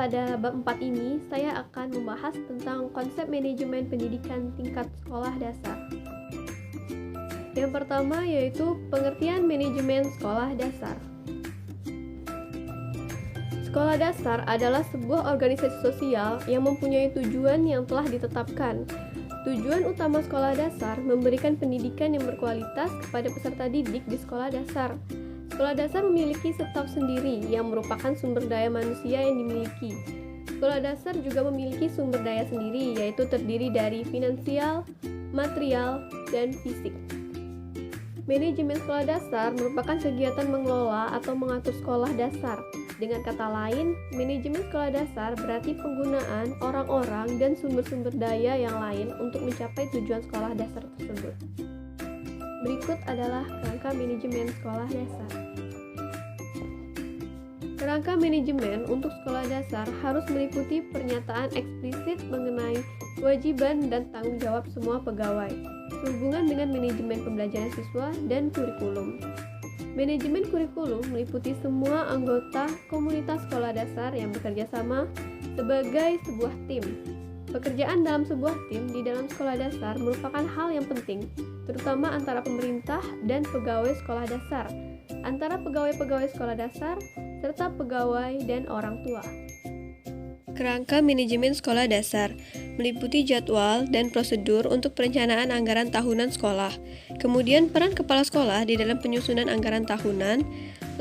pada bab 4 ini, saya akan membahas tentang konsep manajemen pendidikan tingkat sekolah dasar. Yang pertama yaitu pengertian manajemen sekolah dasar. Sekolah dasar adalah sebuah organisasi sosial yang mempunyai tujuan yang telah ditetapkan. Tujuan utama sekolah dasar memberikan pendidikan yang berkualitas kepada peserta didik di sekolah dasar. Sekolah dasar memiliki staf sendiri yang merupakan sumber daya manusia yang dimiliki. Sekolah dasar juga memiliki sumber daya sendiri, yaitu terdiri dari finansial, material, dan fisik. Manajemen sekolah dasar merupakan kegiatan mengelola atau mengatur sekolah dasar. Dengan kata lain, manajemen sekolah dasar berarti penggunaan orang-orang dan sumber-sumber daya yang lain untuk mencapai tujuan sekolah dasar tersebut. Berikut adalah kerangka manajemen sekolah dasar. Kerangka manajemen untuk sekolah dasar harus meliputi pernyataan eksplisit mengenai kewajiban dan tanggung jawab semua pegawai, sehubungan dengan manajemen pembelajaran siswa dan kurikulum. Manajemen kurikulum meliputi semua anggota komunitas sekolah dasar yang bekerja sama sebagai sebuah tim. Pekerjaan dalam sebuah tim di dalam sekolah dasar merupakan hal yang penting, terutama antara pemerintah dan pegawai sekolah dasar, antara pegawai-pegawai sekolah dasar, serta pegawai dan orang tua. Kerangka manajemen sekolah dasar meliputi jadwal dan prosedur untuk perencanaan anggaran tahunan sekolah, kemudian peran kepala sekolah di dalam penyusunan anggaran tahunan,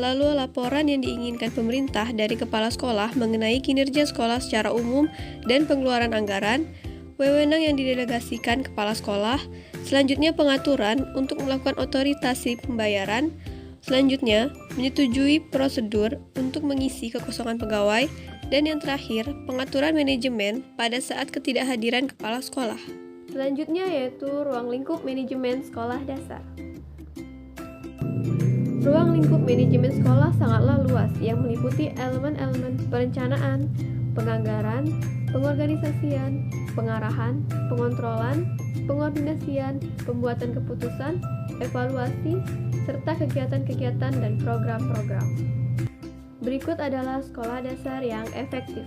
lalu laporan yang diinginkan pemerintah dari kepala sekolah mengenai kinerja sekolah secara umum dan pengeluaran anggaran, wewenang yang didelegasikan kepala sekolah, selanjutnya pengaturan untuk melakukan otorisasi pembayaran, selanjutnya menyetujui prosedur untuk mengisi kekosongan pegawai, dan yang terakhir, pengaturan manajemen pada saat ketidakhadiran kepala sekolah. Selanjutnya yaitu ruang lingkup manajemen sekolah dasar. Ruang lingkup manajemen sekolah sangatlah luas yang meliputi elemen-elemen perencanaan, penganggaran, pengorganisasian, pengarahan, pengontrolan, pengordinasian, pembuatan keputusan, evaluasi, serta kegiatan-kegiatan dan program-program. Berikut adalah sekolah dasar yang efektif.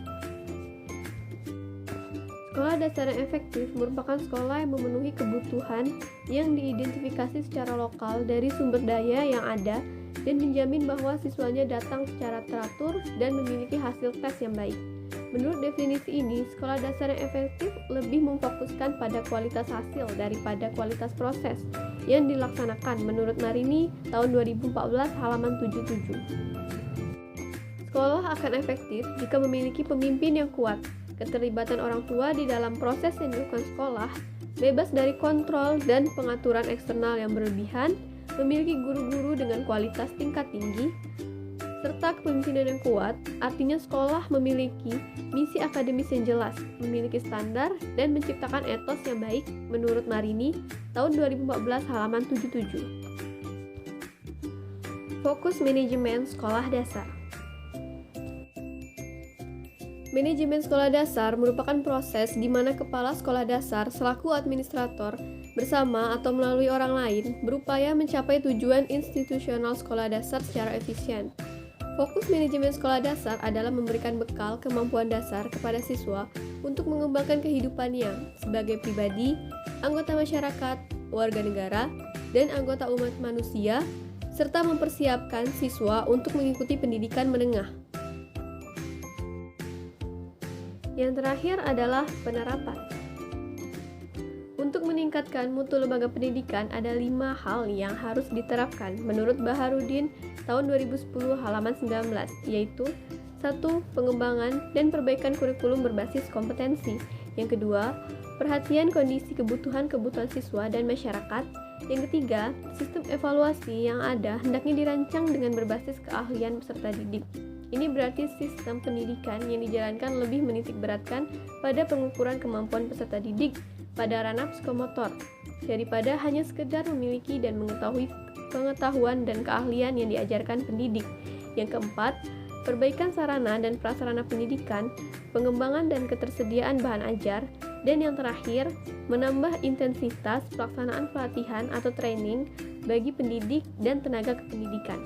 Sekolah dasar yang efektif merupakan sekolah yang memenuhi kebutuhan yang diidentifikasi secara lokal dari sumber daya yang ada dan menjamin bahwa siswanya datang secara teratur dan memiliki hasil tes yang baik. Menurut definisi ini, sekolah dasar yang efektif lebih memfokuskan pada kualitas hasil daripada kualitas proses yang dilaksanakan menurut Marini tahun 2014 halaman 77. Sekolah akan efektif jika memiliki pemimpin yang kuat, keterlibatan orang tua di dalam proses yang dilakukan sekolah, bebas dari kontrol dan pengaturan eksternal yang berlebihan, memiliki guru-guru dengan kualitas tingkat tinggi, serta kepemimpinan yang kuat. Artinya sekolah memiliki misi akademis yang jelas, memiliki standar, dan menciptakan etos yang baik menurut Marini tahun 2014 halaman 77. Fokus manajemen sekolah dasar. Manajemen sekolah dasar merupakan proses di mana kepala sekolah dasar selaku administrator bersama atau melalui orang lain berupaya mencapai tujuan institusional sekolah dasar secara efisien. Fokus manajemen sekolah dasar adalah memberikan bekal kemampuan dasar kepada siswa untuk mengembangkan kehidupannya sebagai pribadi, anggota masyarakat, warga negara, dan anggota umat manusia, serta mempersiapkan siswa untuk mengikuti pendidikan menengah. Yang terakhir adalah penerapan. Untuk meningkatkan mutu lembaga pendidikan, ada 5 hal yang harus diterapkan menurut Baharudin tahun 2010 halaman 19, yaitu 1. Pengembangan dan perbaikan kurikulum berbasis kompetensi. Yang kedua, perhatian kondisi kebutuhan siswa dan masyarakat. Yang ketiga, sistem evaluasi yang ada hendaknya dirancang dengan berbasis keahlian peserta didik. Ini berarti sistem pendidikan yang dijalankan lebih menitik beratkan pada pengukuran kemampuan peserta didik pada ranah psikomotor, daripada hanya sekedar memiliki dan mengetahui pengetahuan dan keahlian yang diajarkan pendidik. Yang keempat, perbaikan sarana dan prasarana pendidikan, pengembangan dan ketersediaan bahan ajar, dan yang terakhir, menambah intensitas pelaksanaan pelatihan atau training bagi pendidik dan tenaga kependidikan.